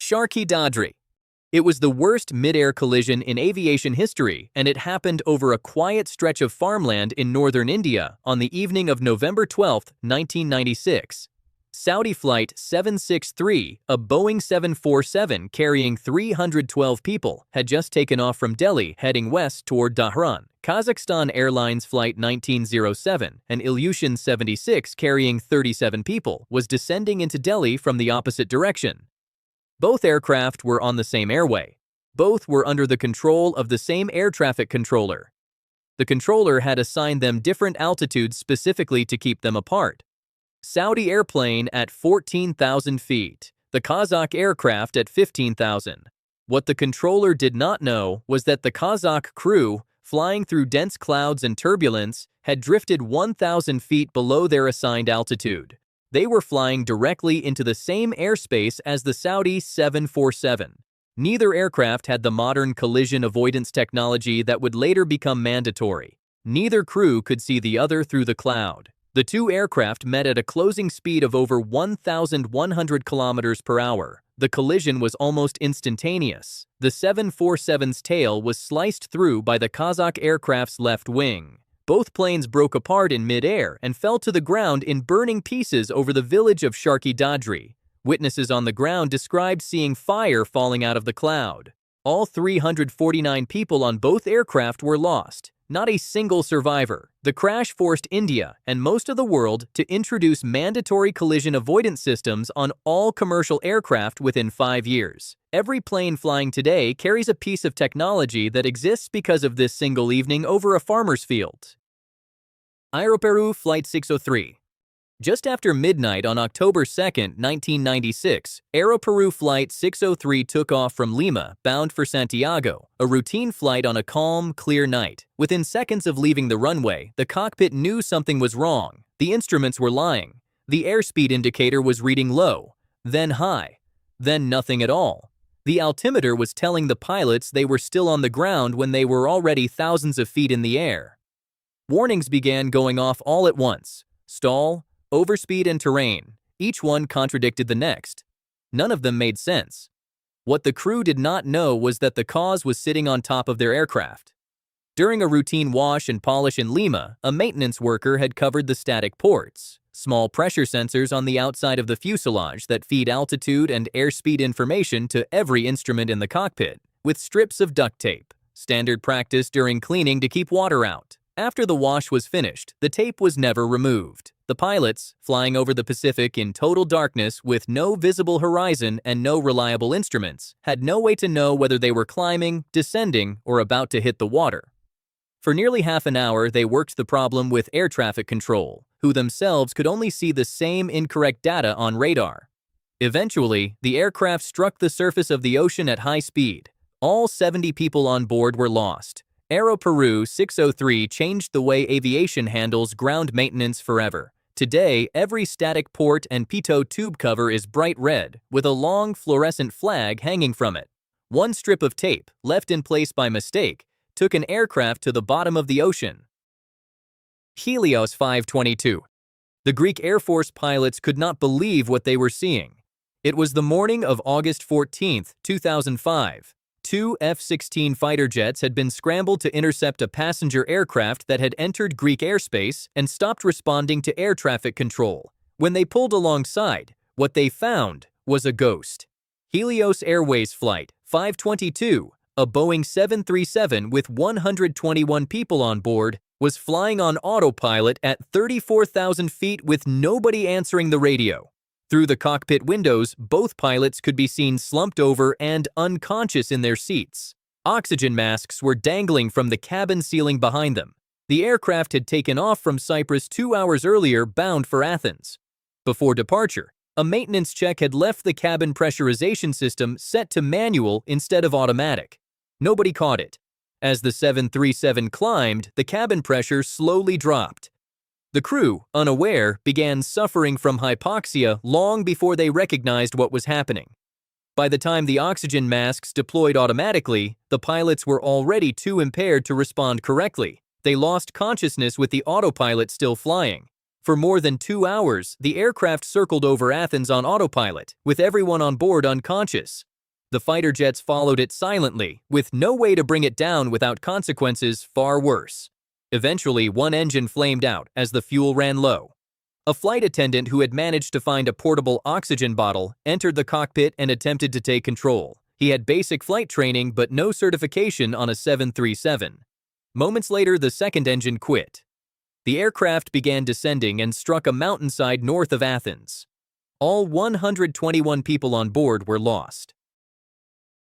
Charkhi Dadri. It was the worst mid-air collision in aviation history, and it happened over a quiet stretch of farmland in northern India on the evening of November 12, 1996. Saudia Flight 763, a Boeing 747 carrying 312 people, had just taken off from Delhi heading west toward Dhahran. Kazakhstan Airlines Flight 1907, an Ilyushin 76 carrying 37 people, was descending into Delhi from the opposite direction. Both aircraft were on the same airway. Both were under the control of the same air traffic controller. The controller had assigned them different altitudes specifically to keep them apart. Saudi airplane at 14,000 feet, the Kazakh aircraft at 15,000. What the controller did not know was that the Kazakh crew, flying through dense clouds and turbulence, had drifted 1,000 feet below their assigned altitude. They were flying directly into the same airspace as the Saudi 747. Neither aircraft had the modern collision avoidance technology that would later become mandatory. Neither crew could see the other through the cloud. The two aircraft met at a closing speed of over 1,100 kilometers per hour. The collision was almost instantaneous. The 747's tail was sliced through by the Kazakh aircraft's left wing. Both planes broke apart in mid-air and fell to the ground in burning pieces over the village of Charkhi Dadri. Witnesses on the ground described seeing fire falling out of the cloud. All 349 people on both aircraft were lost. Not a single survivor. The crash forced India and most of the world to introduce mandatory collision avoidance systems on all commercial aircraft within 5 years. Every plane flying today carries a piece of technology that exists because of this single evening over a farmer's field. Aeroperu Flight 603. Just after midnight on October 2, 1996, Aeroperu Flight 603 took off from Lima, bound for Santiago, a routine flight on a calm, clear night. Within seconds of leaving the runway, the cockpit knew something was wrong. The instruments were lying. The airspeed indicator was reading low, then high, then nothing at all. The altimeter was telling the pilots they were still on the ground when they were already thousands of feet in the air. Warnings began going off all at once. Stall, overspeed, and terrain. Each one contradicted the next. None of them made sense. What the crew did not know was that the cause was sitting on top of their aircraft. During a routine wash and polish in Lima, a maintenance worker had covered the static ports, small pressure sensors on the outside of the fuselage that feed altitude and airspeed information to every instrument in the cockpit, with strips of duct tape, standard practice during cleaning to keep water out. After the wash was finished, the tape was never removed. The pilots, flying over the Pacific in total darkness with no visible horizon and no reliable instruments, had no way to know whether they were climbing, descending, or about to hit the water. For nearly half an hour, they worked the problem with air traffic control, who themselves could only see the same incorrect data on radar. Eventually, the aircraft struck the surface of the ocean at high speed. All 70 people on board were lost. Aeroperu 603 changed the way aviation handles ground maintenance forever. Today, every static port and pitot tube cover is bright red, with a long fluorescent flag hanging from it. One strip of tape, left in place by mistake, took an aircraft to the bottom of the ocean. Helios 522. The Greek Air Force pilots could not believe what they were seeing. It was the morning of August 14, 2005. Two F-16 fighter jets had been scrambled to intercept a passenger aircraft that had entered Greek airspace and stopped responding to air traffic control. When they pulled alongside, what they found was a ghost. Helios Airways Flight 522, a Boeing 737 with 121 people on board, was flying on autopilot at 34,000 feet with nobody answering the radio. Through the cockpit windows, both pilots could be seen slumped over and unconscious in their seats. Oxygen masks were dangling from the cabin ceiling behind them. The aircraft had taken off from Cyprus 2 hours earlier, bound for Athens. Before departure, a maintenance check had left the cabin pressurization system set to manual instead of automatic. Nobody caught it. As the 737 climbed, the cabin pressure slowly dropped. The crew, unaware, began suffering from hypoxia long before they recognized what was happening. By the time the oxygen masks deployed automatically, the pilots were already too impaired to respond correctly. They lost consciousness with the autopilot still flying. For more than 2 hours, the aircraft circled over Athens on autopilot, with everyone on board unconscious. The fighter jets followed it silently, with no way to bring it down without consequences far worse. Eventually, one engine flamed out as the fuel ran low. A flight attendant who had managed to find a portable oxygen bottle entered the cockpit and attempted to take control. He had basic flight training but no certification on a 737. Moments later, the second engine quit. The aircraft began descending and struck a mountainside north of Athens. All 121 people on board were lost.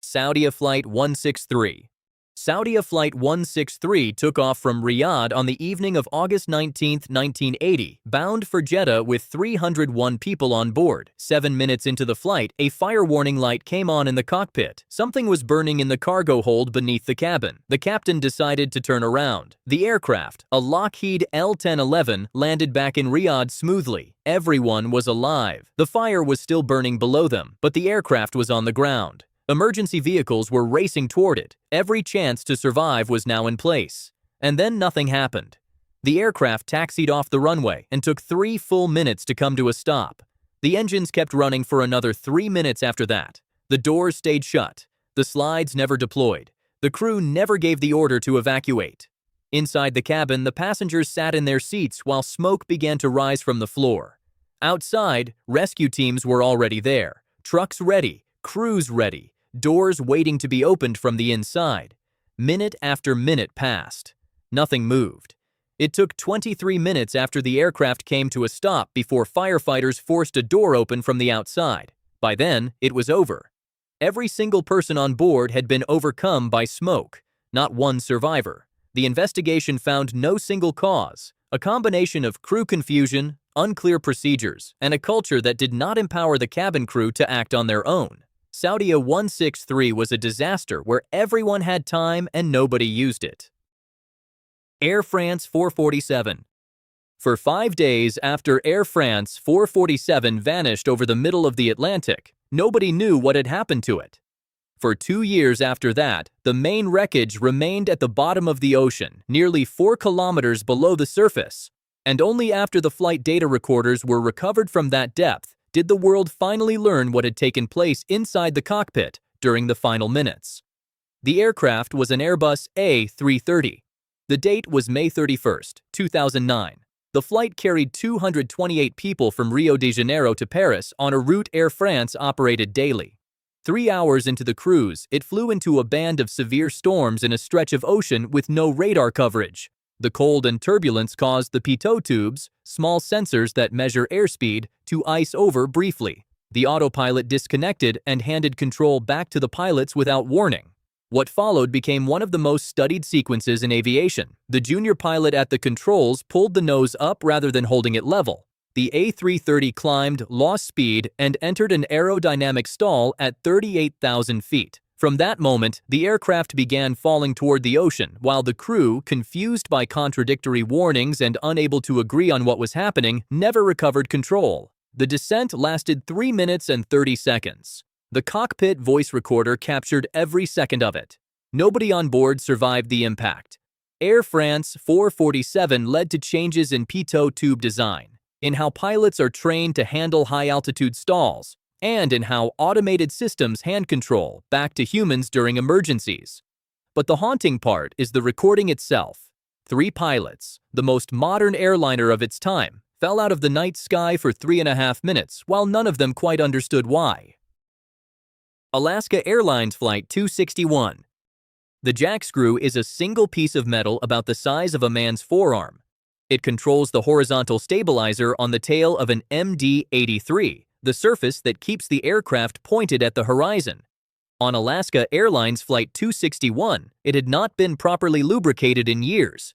Saudia Flight 163. Saudia Flight 163 took off from Riyadh on the evening of August 19, 1980, bound for Jeddah with 301 people on board. 7 minutes into the flight, a fire warning light came on in the cockpit. Something was burning in the cargo hold beneath the cabin. The captain decided to turn around. The aircraft, a Lockheed L-1011, landed back in Riyadh smoothly. Everyone was alive. The fire was still burning below them, but the aircraft was on the ground. Emergency vehicles were racing toward it. Every chance to survive was now in place. And then nothing happened. The aircraft taxied off the runway and took 3 full minutes to come to a stop. The engines kept running for another 3 minutes after that. The doors stayed shut. The slides never deployed. The crew never gave the order to evacuate. Inside the cabin, the passengers sat in their seats while smoke began to rise from the floor. Outside, rescue teams were already there. Trucks ready, crews ready. Doors waiting to be opened from the inside. Minute after minute passed. Nothing moved. It took 23 minutes after the aircraft came to a stop before firefighters forced a door open from the outside. By then, it was over. Every single person on board had been overcome by smoke. Not one survivor. The investigation found no single cause. A combination of crew confusion, unclear procedures, and a culture that did not empower the cabin crew to act on their own. Saudia 163 was a disaster where everyone had time and nobody used it. Air France 447. For 5 days after Air France 447 vanished over the middle of the Atlantic, nobody knew what had happened to it. For 2 years after that, the main wreckage remained at the bottom of the ocean, nearly 4 kilometers below the surface, and only after the flight data recorders were recovered from that depth did the world finally learn what had taken place inside the cockpit during the final minutes. The aircraft was an Airbus A330. The date was May 31, 2009. The flight carried 228 people from Rio de Janeiro to Paris on a route Air France operated daily. 3 hours into the cruise, it flew into a band of severe storms in a stretch of ocean with no radar coverage. The cold and turbulence caused the pitot tubes, small sensors that measure airspeed, to ice over briefly. The autopilot disconnected and handed control back to the pilots without warning. What followed became one of the most studied sequences in aviation. The junior pilot at the controls pulled the nose up rather than holding it level. The A330 climbed, lost speed, and entered an aerodynamic stall at 38,000 feet. From that moment, the aircraft began falling toward the ocean, while the crew, confused by contradictory warnings and unable to agree on what was happening, never recovered control. The descent lasted 3 minutes and 30 seconds. The cockpit voice recorder captured every second of it. Nobody on board survived the impact. Air France 447 led to changes in pitot tube design, in how pilots are trained to handle high-altitude stalls, and in how automated systems hand control back to humans during emergencies. But the haunting part is the recording itself. 3 pilots, the most modern airliner of its time, fell out of the night sky for 3.5 minutes while none of them quite understood why. Alaska Airlines Flight 261. The jack screw is a single piece of metal about the size of a man's forearm. It controls the horizontal stabilizer on the tail of an MD-83, the surface that keeps the aircraft pointed at the horizon. On Alaska Airlines Flight 261, it had not been properly lubricated in years.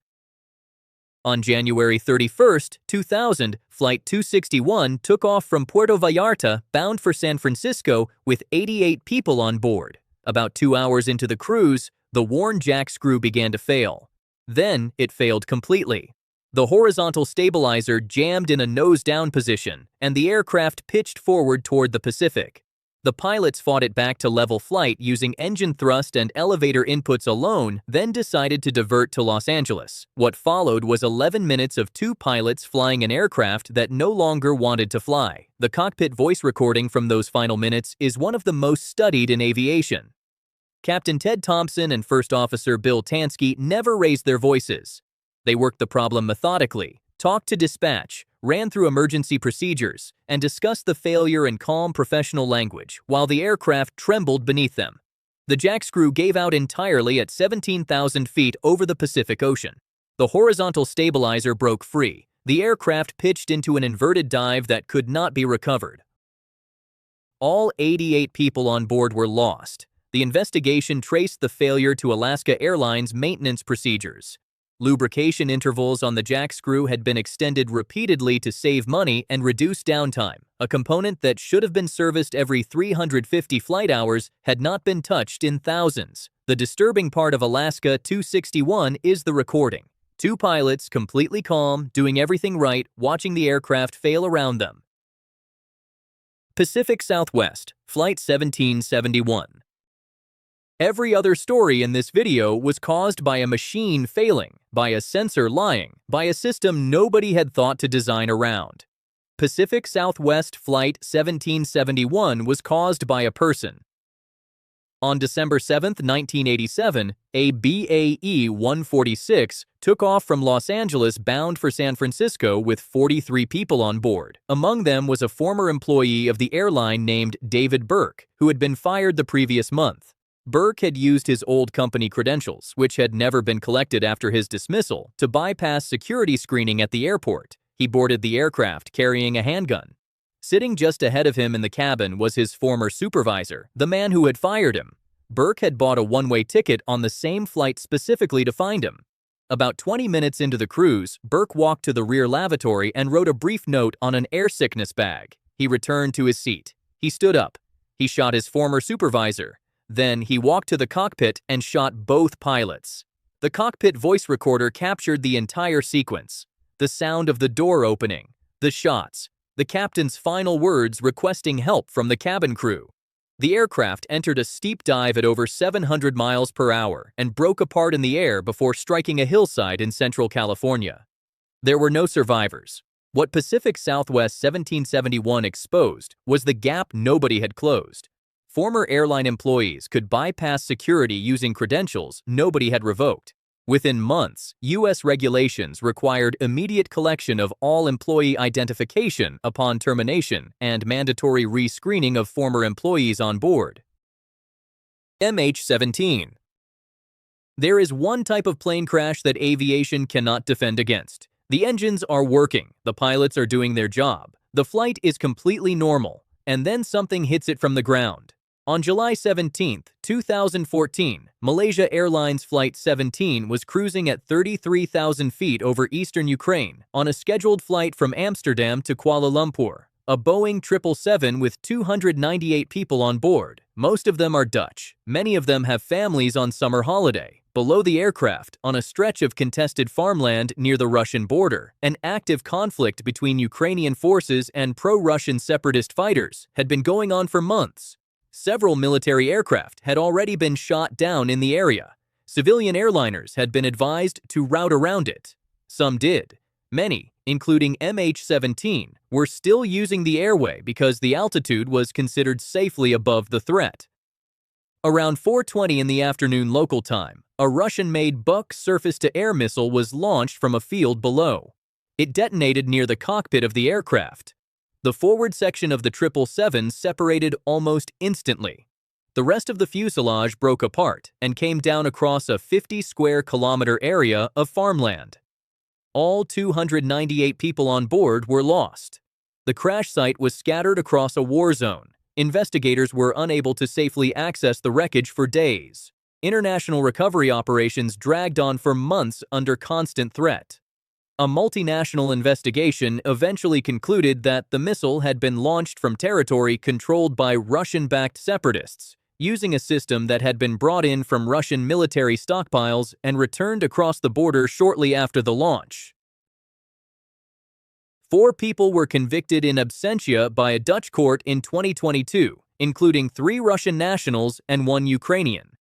On January 31, 2000, Flight 261 took off from Puerto Vallarta bound for San Francisco with 88 people on board. About 2 hours into the cruise, the worn jack screw began to fail. Then it failed completely. The horizontal stabilizer jammed in a nose-down position, and the aircraft pitched forward toward the Pacific. The pilots fought it back to level flight using engine thrust and elevator inputs alone, then decided to divert to Los Angeles. What followed was 11 minutes of two pilots flying an aircraft that no longer wanted to fly. The cockpit voice recording from those final minutes is one of the most studied in aviation. Captain Ted Thompson and First Officer Bill Tansky never raised their voices. They worked the problem methodically, talked to dispatch, ran through emergency procedures, and discussed the failure in calm professional language while the aircraft trembled beneath them. The jack screw gave out entirely at 17,000 feet over the Pacific Ocean. The horizontal stabilizer broke free. The aircraft pitched into an inverted dive that could not be recovered. All 88 people on board were lost. The investigation traced the failure to Alaska Airlines maintenance procedures. Lubrication intervals on the jack screw had been extended repeatedly to save money and reduce downtime. A component that should have been serviced every 350 flight hours had not been touched in thousands. The disturbing part of Alaska 261 is the recording. Two pilots, completely calm, doing everything right, watching the aircraft fail around them. Pacific Southwest, Flight 1771. Every other story in this video was caused by a machine failing, by a sensor lying, by a system nobody had thought to design around. Pacific Southwest Flight 1771 was caused by a person. On December 7, 1987, a BAE 146 took off from Los Angeles bound for San Francisco with 43 people on board. Among them was a former employee of the airline named David Burke, who had been fired the previous month. Burke had used his old company credentials, which had never been collected after his dismissal, to bypass security screening at the airport. He boarded the aircraft carrying a handgun. Sitting just ahead of him in the cabin was his former supervisor, the man who had fired him. Burke had bought a one-way ticket on the same flight specifically to find him. About 20 minutes into the cruise, Burke walked to the rear lavatory and wrote a brief note on an air sickness bag. He returned to his seat. He stood up. He shot his former supervisor. Then he walked to the cockpit and shot both pilots. The cockpit voice recorder captured the entire sequence. The sound of the door opening, the shots, the captain's final words requesting help from the cabin crew. The aircraft entered a steep dive at over 700 miles per hour and broke apart in the air before striking a hillside in central California. There were no survivors. What Pacific Southwest 1771 exposed was the gap nobody had closed. Former airline employees could bypass security using credentials nobody had revoked. Within months, U.S. regulations required immediate collection of all employee identification upon termination and mandatory re-screening of former employees on board. MH17. There is one type of plane crash that aviation cannot defend against. The engines are working, the pilots are doing their job, the flight is completely normal, and then something hits it from the ground. On July 17, 2014, Malaysia Airlines Flight 17 was cruising at 33,000 feet over eastern Ukraine on a scheduled flight from Amsterdam to Kuala Lumpur. A Boeing 777 with 298 people on board. Most of them are Dutch. Many of them have families on summer holiday. Below the aircraft, on a stretch of contested farmland near the Russian border, an active conflict between Ukrainian forces and pro-Russian separatist fighters had been going on for months. Several military aircraft had already been shot down in the area. Civilian airliners had been advised to route around it. Some did. Many, including MH17, were still using the airway because the altitude was considered safely above the threat. Around 4:20 in the afternoon local time, a Russian-made Buk surface-to-air missile was launched from a field below. It detonated near the cockpit of the aircraft. The forward section of the 777 separated almost instantly. The rest of the fuselage broke apart and came down across a 50-square-kilometer area of farmland. All 298 people on board were lost. The crash site was scattered across a war zone. Investigators were unable to safely access the wreckage for days. International recovery operations dragged on for months under constant threat. A multinational investigation eventually concluded that the missile had been launched from territory controlled by Russian-backed separatists, using a system that had been brought in from Russian military stockpiles and returned across the border shortly after the launch. 4 people were convicted in absentia by a Dutch court in 2022 including 3 Russian nationals and 1 Ukrainian.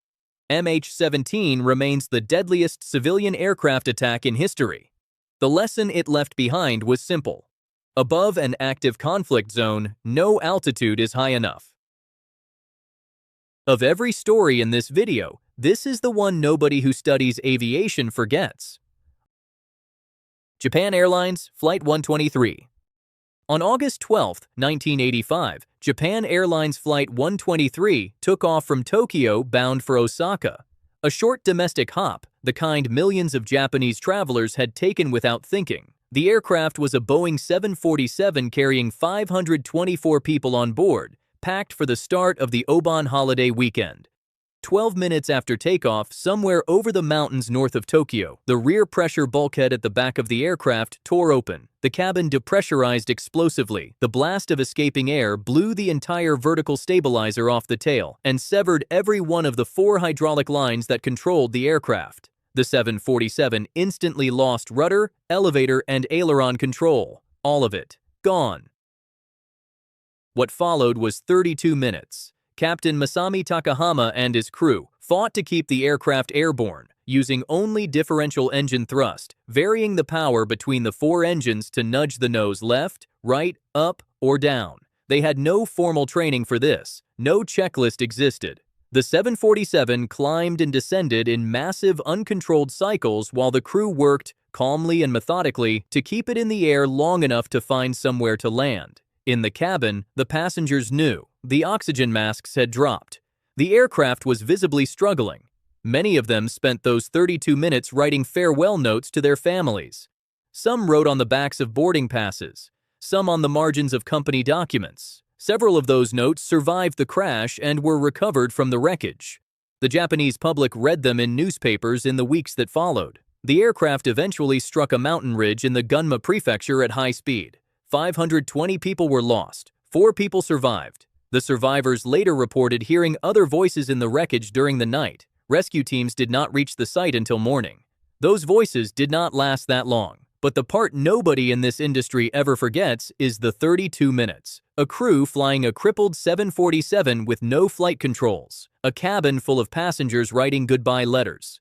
MH17 remains the deadliest civilian aircraft attack in history. The lesson it left behind was simple. Above an active conflict zone, no altitude is high enough. Of every story in this video, this is the one nobody who studies aviation forgets. Japan Airlines Flight 123. On August 12, 1985, Japan Airlines Flight 123 took off from Tokyo bound for Osaka. A short domestic hop, the kind millions of Japanese travelers had taken without thinking. The aircraft was a Boeing 747 carrying 524 people on board, packed for the start of the Obon holiday weekend. 12 minutes after takeoff, somewhere over the mountains north of Tokyo, the rear pressure bulkhead at the back of the aircraft tore open. The cabin depressurized explosively. The blast of escaping air blew the entire vertical stabilizer off the tail and severed every one of the 4 hydraulic lines that controlled the aircraft. The 747 instantly lost rudder, elevator, and aileron control. All of it gone. What followed was 32 minutes. Captain Masami Takahama and his crew fought to keep the aircraft airborne, using only differential engine thrust, varying the power between the 4 engines to nudge the nose left, right, up, or down. They had no formal training for this. No checklist existed. The 747 climbed and descended in massive, uncontrolled cycles while the crew worked, calmly and methodically, to keep it in the air long enough to find somewhere to land. In the cabin, the passengers knew. The oxygen masks had dropped. The aircraft was visibly struggling. Many of them spent those 32 minutes writing farewell notes to their families. Some wrote on the backs of boarding passes, some on the margins of company documents. Several of those notes survived the crash and were recovered from the wreckage. The Japanese public read them in newspapers in the weeks that followed. The aircraft eventually struck a mountain ridge in the Gunma prefecture at high speed. 520 people were lost. 4 people survived. The survivors later reported hearing other voices in the wreckage during the night. Rescue teams did not reach the site until morning. Those voices did not last that long. But the part nobody in this industry ever forgets is the 32 minutes. A crew flying a crippled 747 with no flight controls. A cabin full of passengers writing goodbye letters.